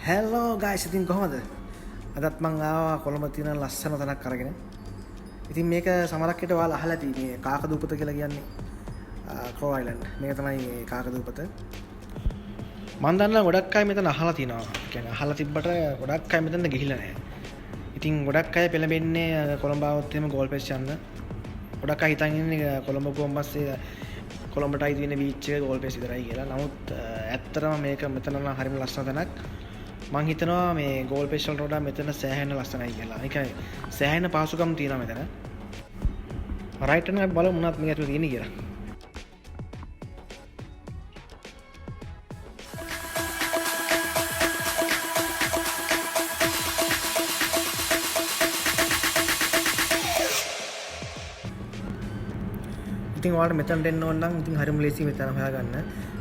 Hello guys, ඉතින් කොහමද? අදත් මං ආවා කොළඹ තියෙන ලස්සන තැනක් අරගෙන. ඉතින් මේක සමහරක් විට ඔයාලා අහලා තියෙන්නේ මේ කාකදූපත කියලා කියන්නේ. ක්‍රෝ අයිලන්ඩ්. මේක තමයි මේ කාකදූපත. මං දන්නවා ගොඩක් අය මෙතන අහලා තිනවා. කියන්නේ අහලා තිබ්බට ගොඩක් අය මෙතන ගිහිල්ලා නැහැ. ඉතින් ගොඩක් අය පෙළඹෙන්නේ කොළඹ આવොත් එහෙම ගෝල් පෙස් යන්න. ගොඩක් අය හිතන් ඉන්නේ කොළඹ ගියොත් පස්සේ කොළඹටයි තියෙන බීච් එක ගෝල් පෙස් විතරයි කියලා. නමුත් ඇත්තටම මේක මෙතන නම් හරිම ලස්සන තැනක්. මං හිතනවා මේ ගෝල් පෙස් වලට වඩා මෙතන සෑහෙන ලස්සනයි කියලා. ඒ කියන්නේ සෑහෙන පහසුකම් තියෙනවා මෙතන. රයිට් එක බලමු මොනවද මේ ඇතුලේ තියෙන්නේ කියලා. ඉතින් ඔයාලට මෙතනට එන්න ඕන නම් ඉතින් හරිම ලේසි මෙතන හොයාගන්න.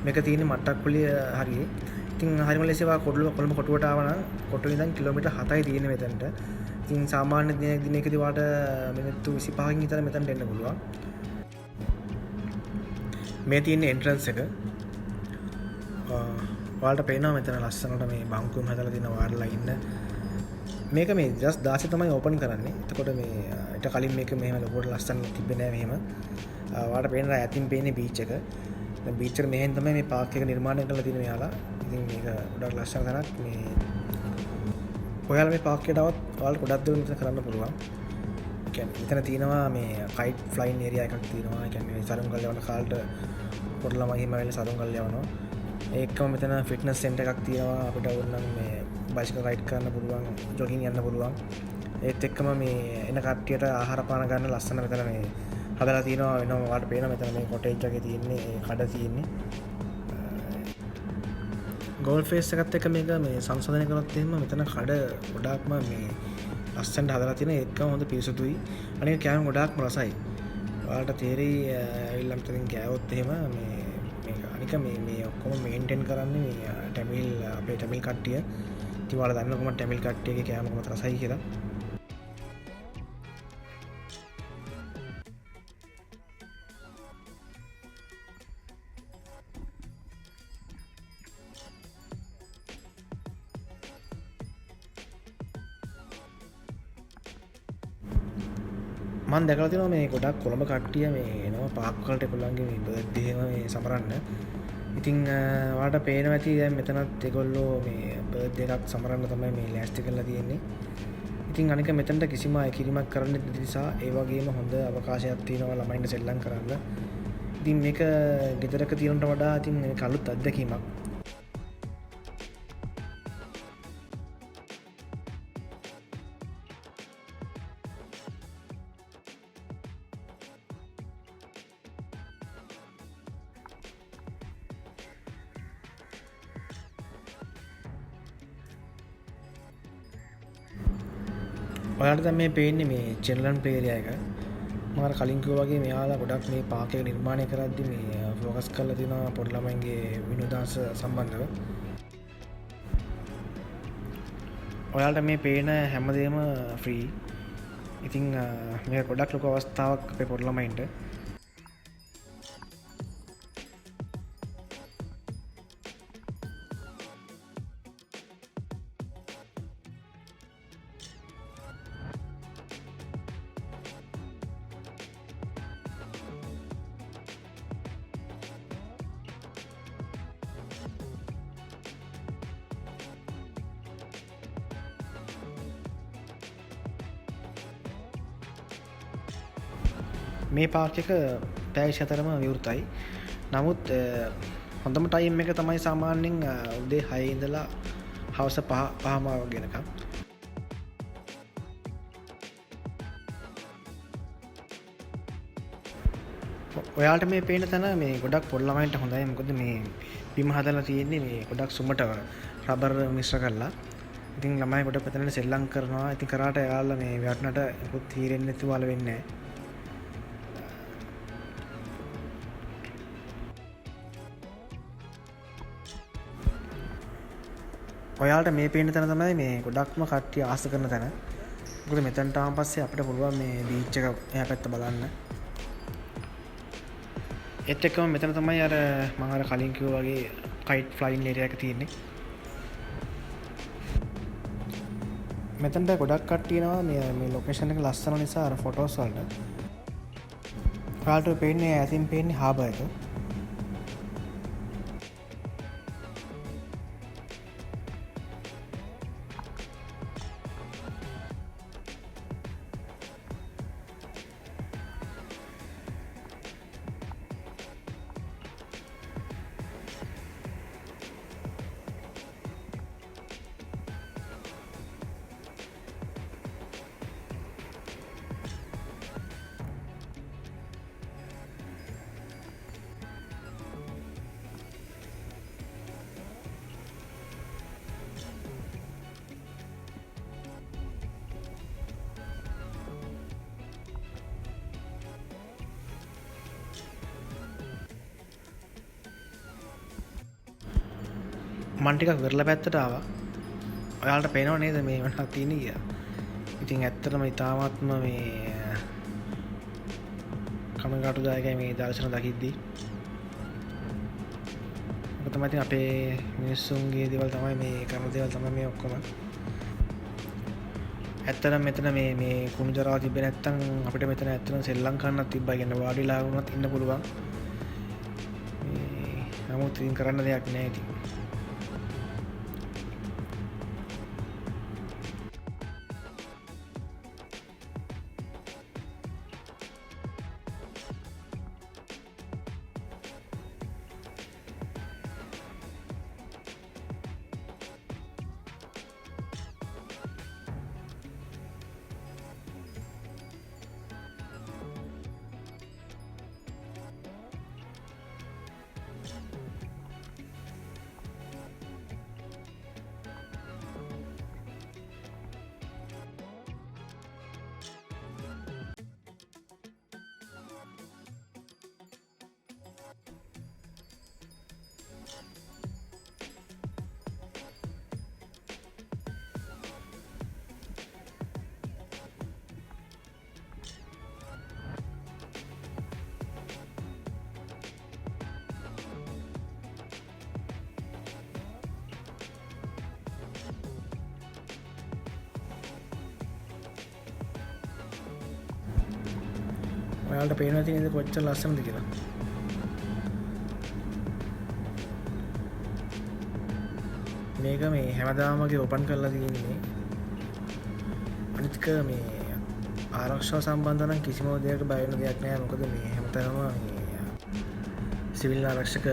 මේක තියෙන්නේ මට්ටක්කුලිය හරියේ. ඉතින් හරිම ලේසි ඔයා කොළඹ කොටුවට ආව නම් කොටුවේ ඉඳන් කිලෝමීටර් 7යි තියෙන්නේ මෙතනට. ඉතින් සාමාන්‍ය දිනකදී ඔයාලට මිනිත්තු 25කින් විතර මෙතනට එන්න පුළුවන්. මේ තියෙන්නේ එන්ට්‍රන්ස් එක. ඔයාලට පේනවා මෙතන ලස්සනට මේ බංකුවම හදලා තියෙනවා ඔයාලලා ඉන්න. මේක මේ ජස්ට් 16 තමයි ඕපන් කරන්නේ. එතකොට මේ ඊට කලින් මේක මෙහෙම ලොකුවට ලස්සන තිබ්බේ නෑ මෙහෙම. ඔයාලට පේනවා ඇතින් පේන්නේ බීච් එක. දැන් බීච් එක මෙහෙන් තමයි මේ පාක් එක නිර්මාණය කරලා තියෙන්නේ මෙයාලා. ඉතින් මේක ගොඩක් ලස්සන තැනක්. මේ ඔයාලා මේ පාක් එකට આવත් ඔයාලට ගොඩක් දේ මෙතන කරන්න පුළුවන්. ඒ කියන්නේ මෙතන තියෙනවා මේ කයිට් ෆ්ලයින් ඒරියා එකක් තියෙනවා. ඒ කියන්නේ සරුංගල් යවන කාලට පොඩි ළමයි හිම වෙලා සරුංගල් යවනවා. ඒකම මෙතන ෆිට්නස් සෙන්ටර් එකක් තියෙනවා. අපිට ඕනනම් මේ බයිසිකල් රයිඩ් කරන්න පුළුවන්, ජොගින් යන්න පුළුවන්. ඒත් එක්කම මේ එන කට්ටියට ආහාර පාන ගන්න ලස්සන මෙතන මේ හදලා තියෙනවා. වෙනම ඔයාලට පේනවා මෙතන මේ කොටේජ් එකේ තියෙන්නේ ඒ කඩ තියෙන්නේ. ගෝල් ෆේස් එකත් එක්ක මේක මේ සංශෝධනය කරොත් එහෙම මෙතන කඩ ගොඩාක්ම මේ ලස්සනට හදලා තියෙන ඒකම හොඳ පිරිසුදුයි. අනික කෑම ගොඩාක්ම රසයි. ඔයාලට තේරෙයි ඇවිල්ලා මෙතනින් කෑවොත් එහෙම මේ මේක අනික මේ ඔක්කොම මේන්ටේන් කරන්නේ මේ ටැමිල් අපේ ටැමිල් කට්ටිය. ඉතින් ඔයාලා දන්නවා කොහොමද ටැමිල් කට්ටියගේ කෑම කොහොමද රසයි කියලා. මම දැකලා තියෙනවා මේ ගොඩක් කොළඹ කට්ටිය මේ එනවා පාක් වලට ඒගොල්ලන්ගේ මේ බර්ත්ඩේ එහෙම මේ සමරන්න. ඉතින් ඔයාලට පේනවා ඇති දැන් මෙතනත් ඒගොල්ලෝ මේ බර්ත්ඩේ එකක් සමරන්න තමයි මේ ලෑස්ති කරලා තියෙන්නේ. ඉතින් අනික මෙතනට කිසිම කිරීමක් කරන්න නැති නිසා ඒ වගේම හොඳ අවකාශයක් තියෙනවා ළමයින්ට සෙල්ලම් කරන්න. ඉතින් මේක ගෙදරක තියෙනට වඩා ඉතින් මේක අලුත් අත්දැකීමක්. ඔයාලට දැන් මේ පේන්නේ මේ චෙන්ලන් ප්ලේ ඒරියා එක. මම අර කලින් කිව්වා වගේ මෙයාලා ගොඩක් මේ පාක් එක නිර්මාණය කරද්දී මේ ફોකස් කරලා තියෙනවා පොඩි ළමයින්ගේ විනෝදාංශ සම්බන්ධව. ඔයාලට මේ පේන හැමදේම ෆ්‍රී. ඉතින් මේක ගොඩක් ලොකු අවස්ථාවක් අපේ පොඩි ළමයින්ට. මේ පාර්ක් එක පැය 24ම විවෘතයි. නමුත් හොඳම ටයිම් එක තමයි සාමාන්‍යයෙන් උදේ 6 ඉඳලා හවස 5ම වගේනකම්. ඔයාලට මේ පේන තැන මේ ගොඩක් පොඩි ළමයින්ට හොඳයි. මොකද මේ බිම හදලා තියෙන්නේ මේ ගොඩක් සුමට රබර් මිශ්‍ර කරලා. ඉතින් ළමයි ගොඩක් මෙතන සෙල්ලම් කරනවා. ඉතින් කරාට එයාලා මේ වැටුණට මොකුත් තීරෙන්නේ නැතුව වල වෙන්නේ නැහැ. ඔයාලට මේ පේන තැන තමයි මේ ගොඩක්ම කට්ටිය ආස කරන තැන. මොකද මෙතනට ආවන් පස්සේ අපිට පුළුවන් මේ බීච් එක එහා පැත්ත බලන්න. ඒත් එක්කම මෙතන තමයි අර මම අර කලින් කිව්වා වගේ කයිට් ෆ්ලයින් ඒරියා එක තියෙන්නේ. මෙතනට ගොඩක් කට්ටිය එනවා මේ ලොකේෂන් එක ලස්සන නිසා අර ෆොටෝස් වලට. ඔයාලට පේන්නේ ඈතින් පේන්නේ හාබර් එක. මම ටිකක් වෙරළ පැත්තට ආවා. ඔයාලට පේනව නේද මේ මොනවද තියෙන්නේ කියලා. ඉතින් ඇත්තටම ඉතාමත්ම මේ කමකාටුදායකයි මේ දර්ශන දකිද්දී. ඔක තමයි ඉතින් අපේ මිනිස්සුන්ගේ දේවල් තමයි මේ කරන දේවල් තමයි මේ ඔක්කොම. ඇත්තටම මෙතන මේ කුණු ජරාව තිබ්බේ නැත්තම් අපිට මෙතන ඇත්තටම සෙල්ලම් කරන්නත් තිබ්බා. කියන්නේ වාඩිලා වුණත් ඉන්න පුළුවන්. නමුත් ඉතින් කරන්න දෙයක් නැහැ ඉතින්. ඔයාලට පේනවා ඉතින් ඒක කොච්චර ලස්සනද කියලා. මේක මේ හැමදාම වගේ ඕපන් කරලා තියෙන්නේ. අනිත්ක මේ ආරක්ෂාව සම්බන්ධ නම් කිසිම දෙයකට බය වෙන දෙයක් නෑ. මොකද මේ හැමතැනම මේ සිවිල් ආරක්ෂක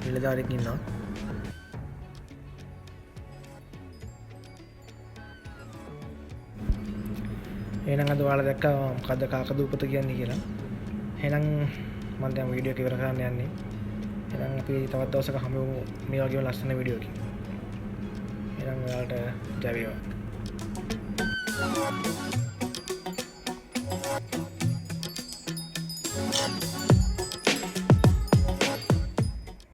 නිලධාරියෙක් ඉන්නවා. එහෙනම් අද ඔයාලා දැක්කා මොකද්ද කාකදූපත කියන්නේ කියලා. එහෙනම් මම දැන් වීඩියෝ එක ඉවර කරන්න යන්නේ. එහෙනම් අපි තවත් දවසක හමුවෙමු මේ වගේම ලස්සන වීඩියෝ එකකින්. එහෙනම් ඔයාලට ජය වේවා.